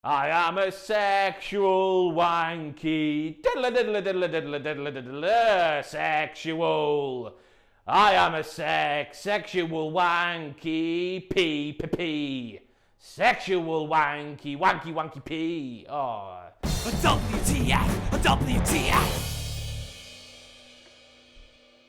I am a sexual wanky. Diddle diddle diddle diddle diddle diddle sexual. I am a sexual wanky p. Sexual wanky wanky p. Oh. WTF.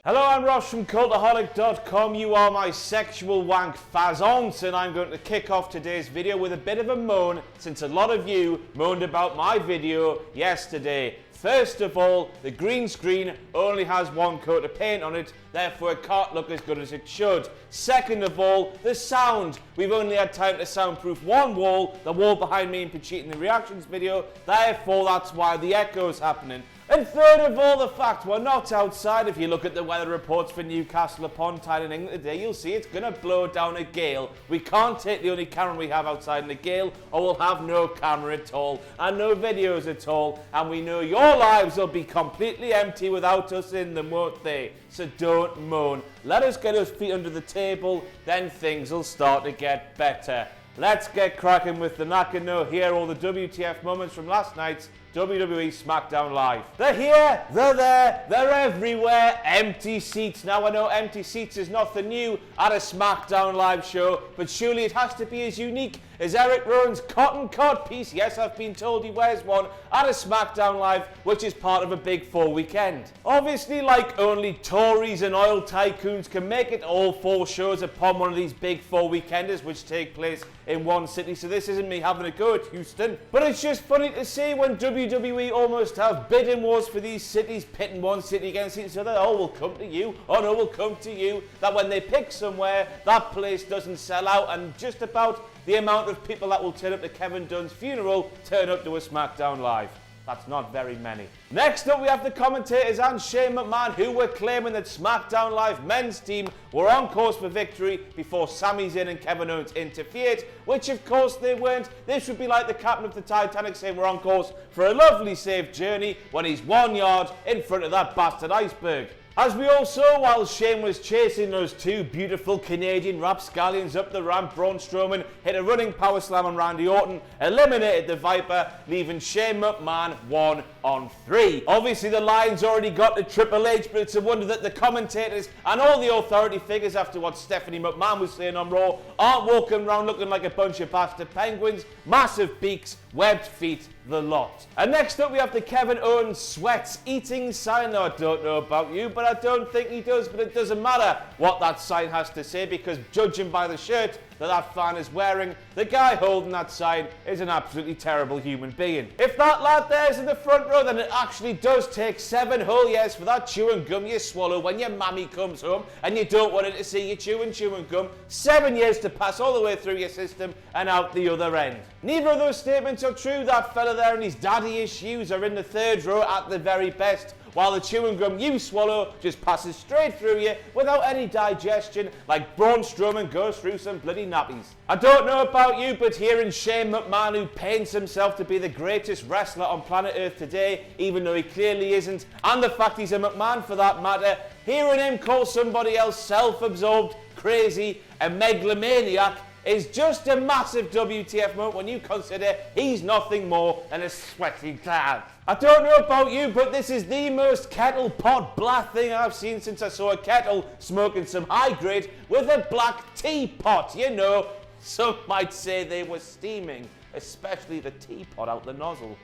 Hello, I'm Ross from Cultaholic.com. You are my sexual wank fazons, and I'm going to kick off today's video with a bit of a moan, since a lot of you moaned about my video yesterday. First of all, the green screen only has one coat of paint on it, therefore it can't look as good as it should. Second of all, the sound. We've only had time to soundproof one wall, the wall behind me in Pachita in the reactions video, therefore that's why the echo's happening. And third of all, the fact we're not outside. If you look at the weather reports for Newcastle upon Tyne in England today, you'll see it's going to blow down a gale. We can't take the only camera we have outside in the gale, or we'll have no camera at all, and no videos at all, and we know your lives will be completely empty without us in them, won't they? So don't moan. Let us get our feet under the table, then things will start to get better. Let's get cracking with the Nakano. Here all the WTF moments from last night's WWE SmackDown Live. They're here, they're there, they're everywhere. Empty seats. Now I know empty seats is nothing new at a SmackDown Live show, but surely it has to be as unique as Eric Rowan's cotton cod piece. Yes, I've been told he wears one at a SmackDown Live, which is part of a Big 4 weekend. Obviously, like only Tories and oil tycoons can make it, all 4 shows upon one of these Big 4 weekenders, which take place in one city. So this isn't me having a go at Houston, but it's just funny to see when WWE almost have bidding wars for these cities, pitting one city against each other. Oh, we'll come to you. Oh no, we'll come to you. That when they pick somewhere, that place doesn't sell out, and just about the amount of people that will turn up to Kevin Dunn's funeral turn up to a SmackDown Live. That's not very many. Next up, we have the commentators and Shane McMahon, who were claiming that SmackDown Live men's team were on course for victory before Sami Zayn and Kevin Owens interfered, which of course they weren't. This would be like the captain of the Titanic saying we're on course for a lovely safe journey when he's 1 yard in front of that bastard iceberg. As we all saw while Shane was chasing those 2 beautiful Canadian rapscallions up the ramp, Braun Strowman hit a running power slam on Randy Orton, eliminated the Viper, leaving Shane McMahon 1 on 3. Obviously the line's already got to Triple H, but it's a wonder that the commentators and all the authority figures, after what Stephanie McMahon was saying on Raw, aren't walking around looking like a bunch of bastard penguins, massive beaks, webbed feet, the lot. And next up we have the Kevin Owens sweats eating sign. Now I don't know about you, but I don't think he does, but it doesn't matter what that sign has to say, because judging by the shirt that fan is wearing, the guy holding that sign is an absolutely terrible human being. If that lad there's in the front row, then it actually does take 7 whole years for that chewing gum you swallow when your mammy comes home and you don't want her to see you chewing gum. 7 years to pass all the way through your system and out the other end. Neither of those statements are true. That fella there and his daddy issues are in the 3rd row at the very best, while the chewing gum you swallow just passes straight through you without any digestion, like Braun Strowman goes through some bloody nappies. I don't know about you, but hearing Shane McMahon, who paints himself to be the greatest wrestler on planet Earth today, even though he clearly isn't, and the fact he's a McMahon for that matter, hearing him call somebody else self-absorbed, crazy, a megalomaniac, is just a massive WTF moment when you consider he's nothing more than a sweaty clown. I don't know about you, but this is the most kettle pot black thing I've seen since I saw a kettle smoking some high grade with a black teapot. You know, some might say they were steaming, especially the teapot out the nozzle.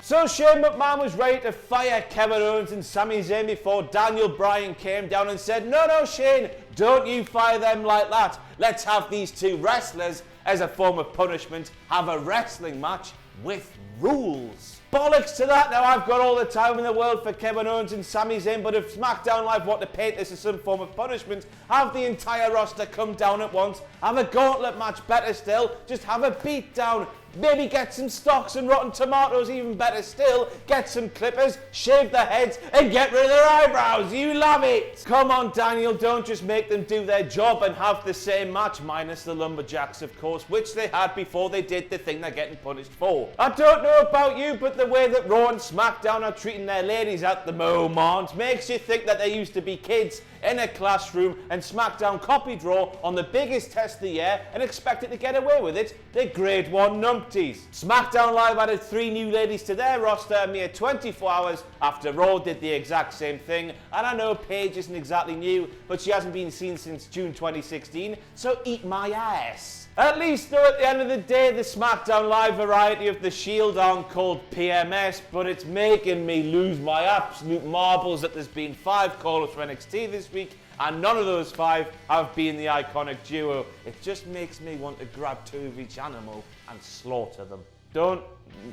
So Shane McMahon was ready to fire Kevin Owens and Sami Zayn before Daniel Bryan came down and said, no Shane, don't you fire them like that. Let's have these 2 wrestlers, as a form of punishment, have a wrestling match with rules. Bollocks to that. Now I've got all the time in the world for Kevin Owens and Sami Zayn, but if SmackDown Live want to paint this as some form of punishment, have the entire roster come down at once, have a gauntlet match, better still, just have a beatdown. Maybe get some stocks and rotten tomatoes, even better still. Get some clippers, shave their heads, and get rid of their eyebrows. You love it. Come on, Daniel, don't just make them do their job and have the same match, minus the Lumberjacks, of course, which they had before they did the thing they're getting punished for. I don't know about you, but the way that Raw and SmackDown are treating their ladies at the moment makes you think that they used to be kids in a classroom and SmackDown copied Raw on the biggest test of the year and expected to get away with it. They're grade 1 numpties. numpties. SmackDown Live added 3 new ladies to their roster a mere 24 hours after Raw did the exact same thing. And I know Paige isn't exactly new, but she hasn't been seen since June 2016, so eat my ass. At least, though, at the end of the day, the SmackDown Live variety of The Shield aren't called PMS, but it's making me lose my absolute marbles that there's been 5 call-ups for NXT this week, and none of those 5 have been the iconic duo. It just makes me want to grab 2 of each animal and slaughter them. Don't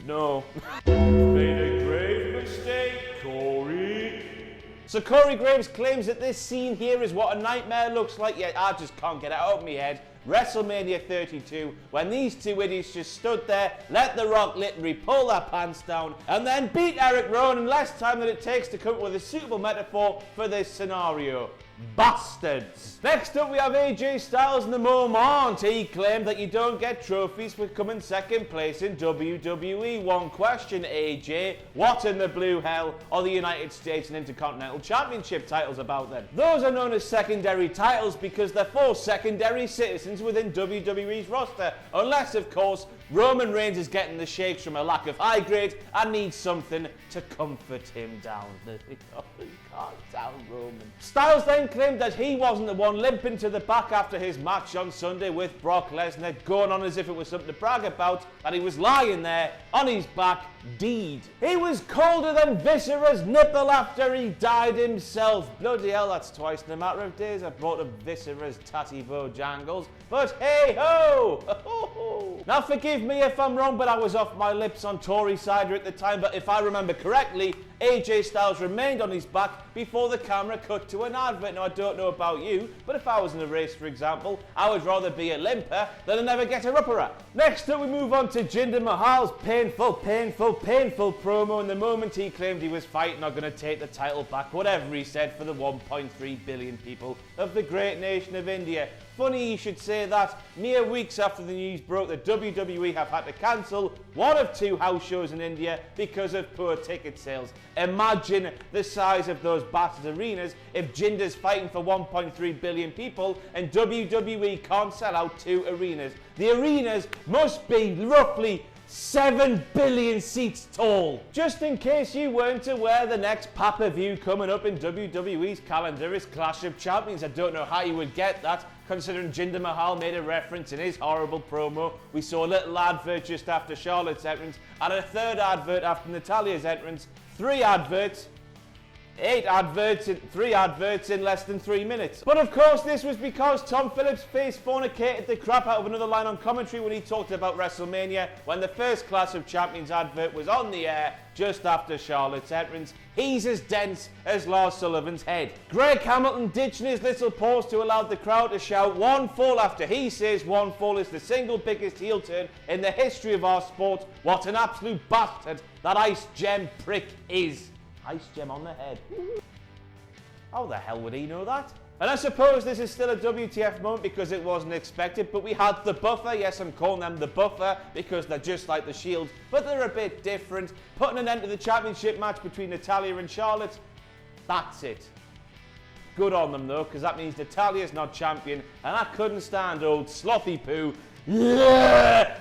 know. Made a grave mistake, Corey. So Corey Graves claims that this scene here is what a nightmare looks like, yet I just can't get it out of my head. WrestleMania 32, when these 2 idiots just stood there, let The Rock literally pull their pants down, and then beat Eric Rowan in less time than it takes to come up with a suitable metaphor for this scenario. Bastards. Next up we have AJ Styles in the moment. He claimed that you don't get trophies for coming second place in WWE. One question, AJ, what in the blue hell are the United States and Intercontinental Championship titles about then? Those are known as secondary titles because they're for secondary citizens within WWE's roster, unless of course Roman Reigns is getting the shakes from a lack of high grade and needs something to comfort him down. Calm down, Roman. Styles then claimed that he wasn't the one limping to the back after his match on Sunday with Brock Lesnar, going on as if it was something to brag about, that he was lying there on his back, deed. He was colder than Viscera's nipple after he died himself. Bloody hell, that's twice in a matter of days I've brought up Viscera's tatty bojangles. But hey ho! Now forgive me if I'm wrong, but I was off my lips on Tory Cider at the time, but if I remember correctly, AJ Styles remained on his back before the camera cut to an advert. Now I don't know about you, but if I was in a race, for example, I would rather be a limper than a never get a upper. Next up we move on to Jinder Mahal's painful promo. In the moment he claimed he was fighting or going to take the title back, whatever he said, for the 1.3 billion people of the great nation of India. Funny you should say that, mere weeks after the news broke that WWE have had to cancel 1 of 2 house shows in India because of poor ticket sales. Imagine the size of those battered arenas if Jinder's fighting for 1.3 billion people and WWE can't sell out 2 arenas. The arenas must be roughly 7 billion seats tall. Just in case you weren't aware, the next pay-per-view coming up in WWE's calendar is Clash of Champions. I don't know how you would get that, considering Jinder Mahal made a reference in his horrible promo. We saw a little advert just after Charlotte's entrance, and a 3rd advert after Natalia's entrance. 3 adverts. 8 adverts, 3 adverts in less than 3 minutes. But of course this was because Tom Phillips face fornicated the crap out of another line on commentary when he talked about WrestleMania when the first Clash of Champions advert was on the air just after Charlotte's entrance. He's as dense as Lars Sullivan's head. Greg Hamilton ditching his little pause to allow the crowd to shout one fall after he says one fall is the single biggest heel turn in the history of our sport. What an absolute bastard that Ice Gem prick is. Ice Gem on the head. How the hell would he know that? And I suppose this is still a WTF moment because it wasn't expected, but we had the buffer. Yes, I'm calling them the buffer because they're just like the Shield, but they're a bit different. Putting an end to the championship match between Natalya and Charlotte, that's it. Good on them though, because that means Natalia's not champion, and I couldn't stand old Slothy Poo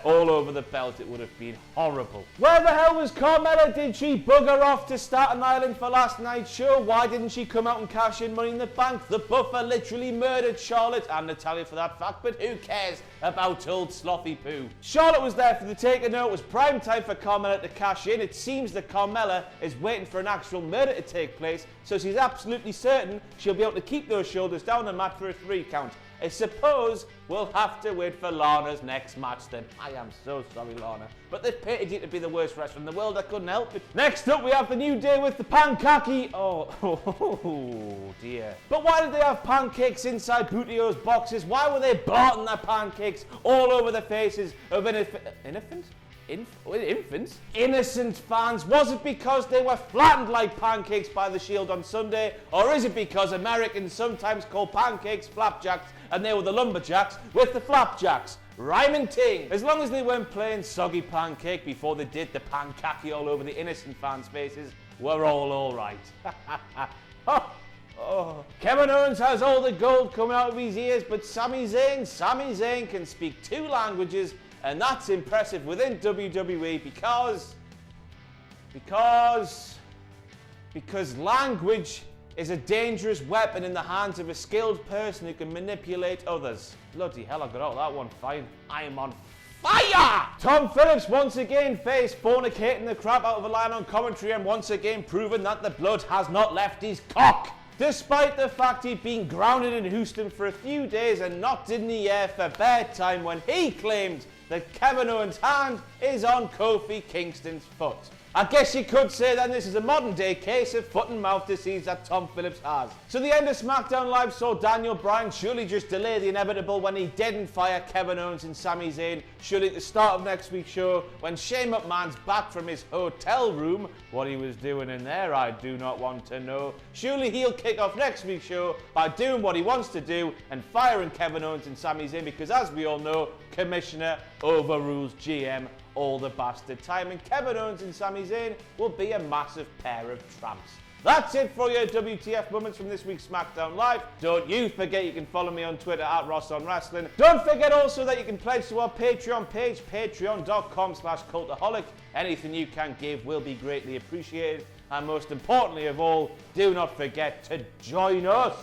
all over the belt. It would have been horrible. Where the hell was Carmella? Did she bugger off to Staten Island for last night's show? Why didn't she come out and cash in Money in the Bank? The buffer literally murdered Charlotte and Natalya for that fact, but who cares about old Slothy Poo? Charlotte was there for the taker. No, it was prime time for Carmella to cash in. It seems that Carmella is waiting for an actual murder to take place, so she's absolutely certain she'll be able to keep those shoulders down the mat for a 3 count. I suppose we'll have to wait for Lana's next match then. I am so sorry, Lana. But they've painted you to be the worst wrestler in the world. I couldn't help it. Next up, we have the New Day with the pankaki. Oh dear. But why did they have pancakes inside Bootio's boxes? Why were they blotting their pancakes all over the faces of innocent fans? Was it because they were flattened like pancakes by the Shield on Sunday? Or is it because Americans sometimes call pancakes flapjacks and they were the lumberjacks with the flapjacks? Rhyming ting. As long as they weren't playing soggy pancake before they did the pankaki all over the innocent fans' faces, we're all right. Kevin Owens has all the gold coming out of his ears, but Sami Zayn can speak 2 languages And that's impressive within WWE because language is a dangerous weapon in the hands of a skilled person who can manipulate others. Bloody hell, I got out of that one fine. I am on fire! Tom Phillips once again faced fornicating the crap out of a line on commentary and once again proven that the blood has not left his cock. Despite the fact he'd been grounded in Houston for a few days and knocked in the air for bedtime when he claimed that Kevin Owens' hand is on Kofi Kingston's foot. I guess you could say then this is a modern day case of foot and mouth disease that Tom Phillips has. So the end of SmackDown Live saw Daniel Bryan surely just delay the inevitable when he didn't fire Kevin Owens and Sami Zayn. Surely at the start of next week's show, when Shane McMahon's back from his hotel room, what he was doing in there I do not want to know. Surely he'll kick off next week's show by doing what he wants to do and firing Kevin Owens and Sami Zayn because as we all know, Commissioner overrules GM all the bastard time, and Kevin Owens and Sami Zayn will be a massive pair of tramps. That's it for your WTF moments from this week's SmackDown Live. Don't you forget you can follow me on Twitter at RossOnWrestling. Don't forget also that you can pledge to our Patreon page, patreon.com/Cultaholic. Anything you can give will be greatly appreciated. And most importantly of all, do not forget to join us